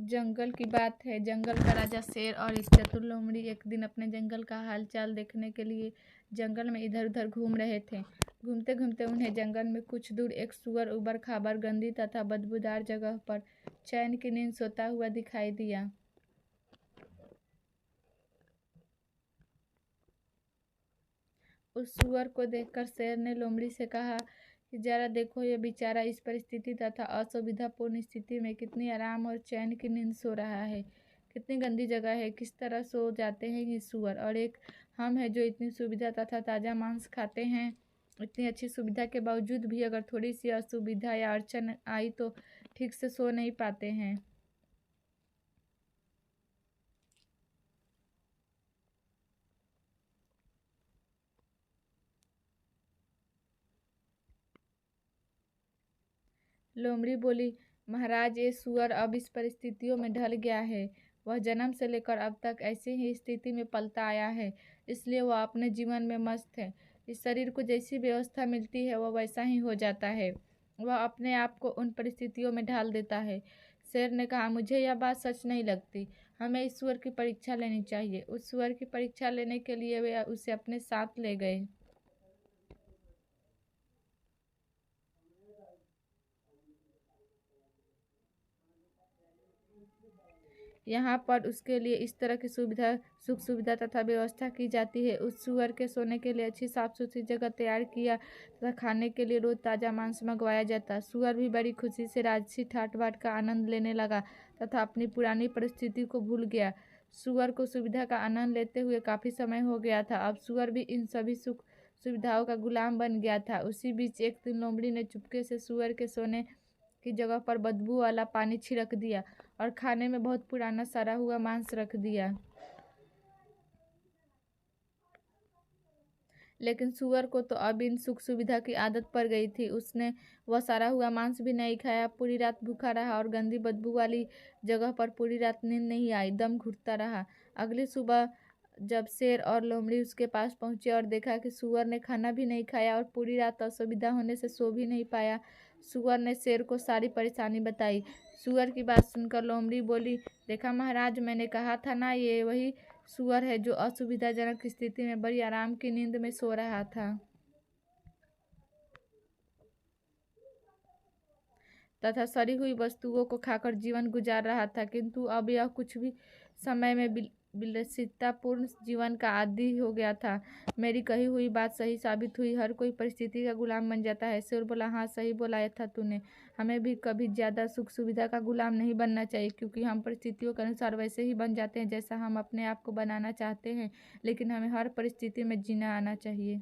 जंगल की बात है। जंगल का राजा शेर और एक चतुर लोमड़ी एक दिन अपने जंगल का हालचाल देखने के लिए जंगल में इधर उधर घूम रहे थे। घूमते घूमते उन्हें जंगल में कुछ दूर एक सूअर उबड़ खाबड़ गंदी तथा बदबूदार जगह पर चैन की नींद सोता हुआ दिखाई दिया। उस सूअर को देखकर शेर ने लोमड़ी से कहा कि जरा देखो, ये बेचारा इस परिस्थिति तथा असुविधापूर्ण स्थिति में कितनी आराम और चैन की नींद सो रहा है। कितनी गंदी जगह है, किस तरह सो जाते हैं ये सूअर, और एक हम है जो इतनी सुविधा तथा ताज़ा मांस खाते हैं। इतनी अच्छी सुविधा के बावजूद भी अगर थोड़ी सी असुविधा या अड़चन आई तो ठीक से सो नहीं पाते हैं। लोमड़ी बोली, महाराज, ये सूअर अब इस परिस्थितियों में ढल गया है। वह जन्म से लेकर अब तक ऐसी ही स्थिति में पलता आया है, इसलिए वह अपने जीवन में मस्त है। इस शरीर को जैसी व्यवस्था मिलती है वह वैसा ही हो जाता है। वह अपने आप को उन परिस्थितियों में ढाल देता है। शेर ने कहा, मुझे यह बात सच नहीं लगती। हमें इस सूअर की परीक्षा लेनी चाहिए। उस सूअर की परीक्षा लेने के लिए वे उसे अपने साथ ले गए। यहाँ पर उसके लिए इस तरह की सुख सुविधा तथा व्यवस्था की जाती है। उस सूअर के सोने के लिए अच्छी साफ सुथरी जगह तैयार किया तथा खाने के लिए रोज ताज़ा मांस मंगवाया जाता। सूअर भी बड़ी खुशी से राजसी ठाट बाट का आनंद लेने लगा तथा अपनी पुरानी परिस्थिति को भूल गया। सूअर को सुविधा का आनंद लेते हुए काफ़ी समय हो गया था। अब सूअर भी इन सभी सुख सुविधाओं का गुलाम बन गया था। उसी बीच एक दिन लोमड़ी ने चुपके से सूअर के सोने की जगह पर बदबू वाला पानी छिड़क दिया और खाने में बहुत पुराना सड़ा हुआ मांस रख दिया। लेकिन सूअर को तो अब इन सुख सुविधा की आदत पड़ गई थी। उसने वह सड़ा हुआ मांस भी नहीं खाया। पूरी रात भूखा रहा और गंदी बदबू वाली जगह पर पूरी रात नींद नहीं आई, दम घुटता रहा। अगली सुबह जब शेर और लोमड़ी उसके पास पहुंचे और देखा कि सूअर ने खाना भी नहीं खाया और पूरी रात असुविधा होने से सो भी नहीं पाया, सूअर ने शेर को सारी परेशानी बताई। सूअर की बात सुनकर लोमड़ी बोली, देखा महाराज, मैंने कहा था ना, ये वही सूअर है जो असुविधाजनक स्थिति में बड़ी आराम की नींद में सो रहा था तथा सड़ी हुई वस्तुओं को खाकर जीवन गुजार रहा था, किंतु अब यह कुछ भी समय में विलासितापूर्ण जीवन का आदी हो गया था। मेरी कही हुई बात सही साबित हुई। हर कोई परिस्थिति का गुलाम बन जाता है। शेर बोला, हाँ, सही बोला था तूने। हमें भी कभी ज़्यादा सुख सुविधा का गुलाम नहीं बनना चाहिए, क्योंकि हम परिस्थितियों के अनुसार वैसे ही बन जाते हैं जैसा हम अपने आप को बनाना चाहते हैं। लेकिन हमें हर परिस्थिति में जीना आना चाहिए।